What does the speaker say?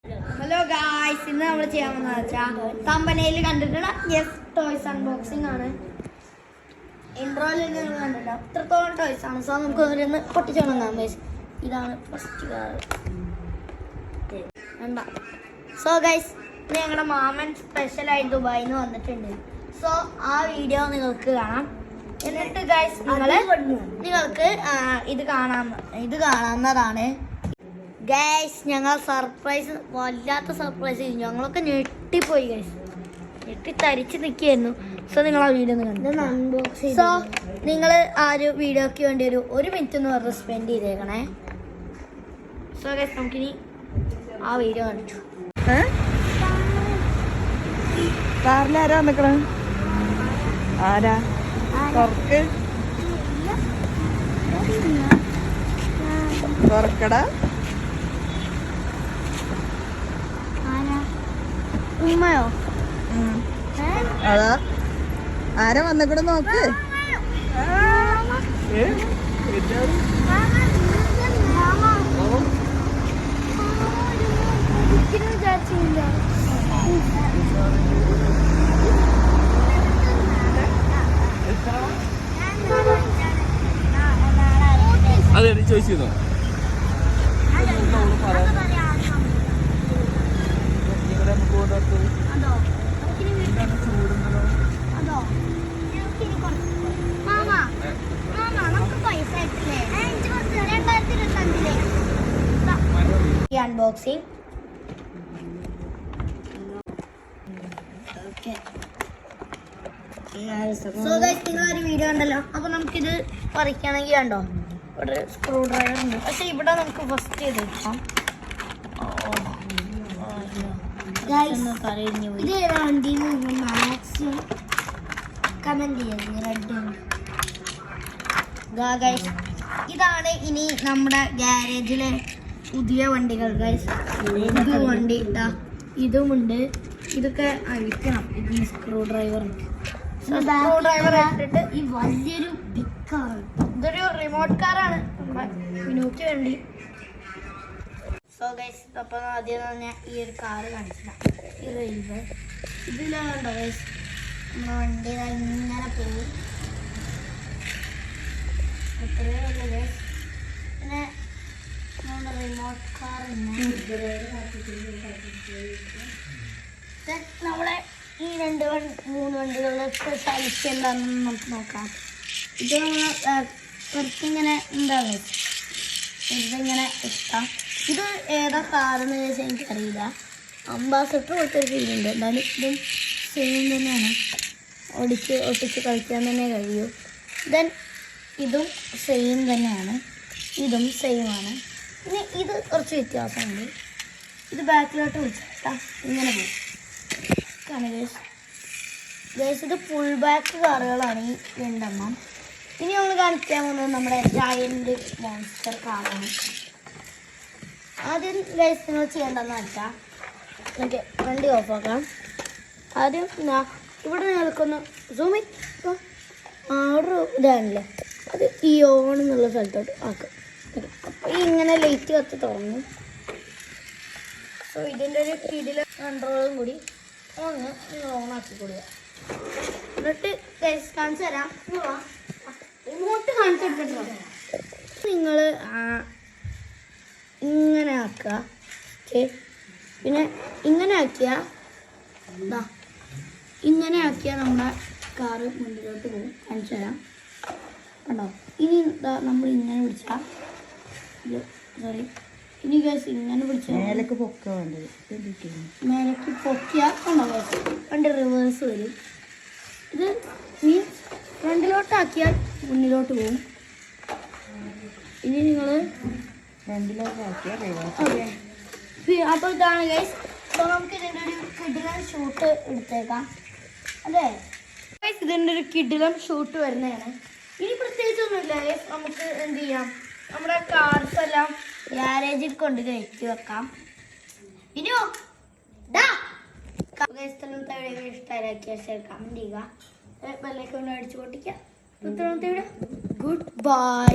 Hello guys, ഇന്ന് നമ്മൾ ചെയ്യാൻ വന്നത് വെച്ചാൽ തമ്പനയിൽ കണ്ടിട്ടുള്ള യെസ് ടോയ്സ് അൺബോക്സിംഗ് ആണ്. ഇൻട്രോയിൽ നിങ്ങൾ കണ്ടിട്ടുണ്ടോ ഇത്രത്തോളം ടോയ്സ് ആണ്. സോ നമുക്ക് ഓരോന്ന് പൊട്ടിച്ചു തുടങ്ങാം ഗൈസ്. ഇതാണ് ഫസ്റ്റ് കാർ. സോ ഗൈസ്, ഇത് ഞങ്ങളുടെ മാമൻ സ്പെഷ്യലായി ദുബായിൽ നിന്ന് വന്നിട്ടുണ്ട്. സോ ആ വീഡിയോ നിങ്ങൾക്ക് കാണാം. എന്നിട്ട് ഗൈസ് നിങ്ങൾക്ക് ഇത് കാണാവുന്നതാണ്. ഗൈസ്, ഞങ്ങൾ സർപ്രൈസ്, വല്ലാത്ത സർപ്രൈസ് ചെയ്തു. ഞങ്ങളൊക്കെ ഞെട്ടിപ്പോയി ഗൈസ്, ഞെട്ടിത്തരിച്ച് നിൽക്കുകയായിരുന്നു. സോ നിങ്ങൾ ആ വീഡിയോ കണ്ടു. സോ നിങ്ങൾ ആ ഒരു വീഡിയോക്ക് വേണ്ടി ഒരു മിനിറ്റ് ഒന്ന് വെറുതെ സ്പെൻഡ് ചെയ്തേക്കണേ. സോ ഗൈസ്, നമുക്കിനി ആ വീഡിയോ കണ്ടു. കാറിലാരാ നിക്കണേ? ആരാ? തുറക്കടാ. ഉമ്മയോ? അതാ ആരാ വന്നക്കൂടെ നോക്ക്. അതെ, ചോദിച്ചിരുന്നോ? അൺബോക്സിംഗ്. സോ ഗൈസ്, നിങ്ങളൊരു വീഡിയോ ഉണ്ടല്ലോ. അപ്പൊ നമുക്കിത് പറിക്കണമെങ്കിൽ കണ്ടോ, ഇവിടെ സ്ക്രൂ ഡ്രൈവർ ഉണ്ട്. പക്ഷെ ഇവിടെ നമുക്ക് ഫസ്റ്റ് ചെയ്ത് വെക്കാം. ഇതാണ് ഇനി നമ്മുടെ ഗാരേജിലെ പുതിയ വണ്ടികൾ ഗൈസ്. ഇത് വണ്ടി ഇട്ടാ ഇതുമുണ്ട്. ഇതൊക്കെ അഴിക്കണം. ഇതിന് സ്ക്രൂ ഡ്രൈവർ ഇട്ടിട്ട് ഈ വലിയൊരു ബിഗ് കാർ. ഇതൊരു റിമോട്ട് കാറാണ് വിനോക്ക് വേണ്ടി. സോ ഗൈസ്, അപ്പം ആദ്യം തന്നെ ഈ ഒരു കാറ് കാണിച്ചില്ല. ഈ റെയിൽവേ ഇതിലുണ്ടോ ഗൈസ്, നമ്മുടെ വണ്ടി ഇങ്ങനെ പോകും. അത്രയേ ഉള്ളൂ ഗൈസ്. പിന്നെ നമ്മുടെ റിമോട്ട് കാർ നമ്മളെ ഈ 2-3 വണ്ടികളുടെ സ്പെഷ്യാലിറ്റി എന്താണെന്ന് നമുക്ക് നോക്കാം. ഇത് കുറച്ചിങ്ങനെ ഉണ്ടാവും. ഇതിങ്ങനെ ഇഷ്ടം. ഇത് ഏതാ കാറെന്ന് ചോദിച്ചാൽ എനിക്കറിയില്ല. അംബാസഡർ പോലത്തെ ഒരു ഫീലുണ്ട്. എന്തായാലും ഇതും സെയിം തന്നെയാണ്. ഒട്ടിച്ച് കളിക്കാൻ തന്നെ കഴിയൂ. ദെൻ ഇതും സെയിം തന്നെയാണ്. ഇതും സെയിമാണ്. പിന്നെ ഇത് കുറച്ച് വ്യത്യാസമുണ്ട്. ഇത് ബാക്കിലോട്ട് വിളിച്ചാൽ ഇങ്ങനെ പോകും. ഗൈസ്, ഇത് ഫുൾ ബാക്ക് കാറുകളാണ് ഈ 2 എണ്ണം. ഇനി നമ്മൾ കാണിക്കാൻ പോകുന്നത് നമ്മുടെ ജയന്റ് മോൺസ്റ്റർ കാറാണ്. ആദ്യം ഗൈസ് നിങ്ങൾ ചെയ്യേണ്ടതെന്ന് വെച്ചാൽ നമുക്ക് വണ്ടി ഓഫാക്കാം. ആദ്യം ഇവിടെ നിൽക്കുന്ന സൂമി അവിടെ ഇതാണല്ലേ, അത് ഈ ഓൺ എന്നുള്ള സ്ഥലത്തോട്ട് ആക്കാം. അപ്പോൾ ഇങ്ങനെ ലൈറ്റ് കത്തി തുറന്നു. സോ ഇതിൻ്റെ ഒരു കിടില കൺട്രോളും കൂടി ഒന്ന് നിങ്ങൾ ഓണാക്കി കൊടുക്കുക. എന്നിട്ട് ഗൈസ് കാണിച്ചു തരാം. റിമോട്ട് കാണിച്ചെടുത്തിട്ടോ. നിങ്ങൾ ഇങ്ങനെ ആക്കുക. പിന്നെ ഇങ്ങനെ ആക്കിയാൽ നമ്മുടെ കാറ് മുന്നിലോട്ട് പോകും. കാണിച്ചു തരാം. കണ്ടോ? ഇനി നമ്മൾ ഇങ്ങനെ പിടിച്ചാൽ സോറി ഇനി ഗൈസ് ഇങ്ങനെ പിടിച്ചാൽ മേലേക്ക് പൊക്കുക വേണ്ടത്. മേലേക്ക് പൊക്കിയാൽ കണ്ടോ ഗൈസ് വണ്ടി റിവേഴ്സ് വരും. ഇത് മീൻസ് ഫ്രണ്ടിലോട്ടാക്കിയാൽ മുന്നിലോട്ട് പോകും. ഇനി നിങ്ങൾ ഫ്രണ്ടിലോട്ടാക്കിയാൽ ഓക്കെ. അപ്പോൾ ഇതാണ് ഗൈസ്. അപ്പോൾ നമുക്ക് ഇതിൻ്റെ ഒരു കിടിലൻ ഷൂട്ട് എടുത്തേക്കാം. അതെ ഗൈസ്, ഇതിൻ്റെ ഒരു കിടിലൻ ഷൂട്ട് വരുന്നതാണ്. ഇനി പ്രത്യേകിച്ചൊന്നുമില്ല ഗൈസ്. നമുക്ക് എന്ത് ചെയ്യാം, നമ്മുടെ കാർസ് എല്ലാം ഗ്യാരേജിൽ കൊണ്ട് കയറ്റി വെക്കാം. ഇനിയോ ഇഷ്ടമാക്കിയ കമൻറ്റ് ചെയ്യുക. ബെല്ലൈക്കൺ അടിച്ചു പൊട്ടിക്കുക. Good by.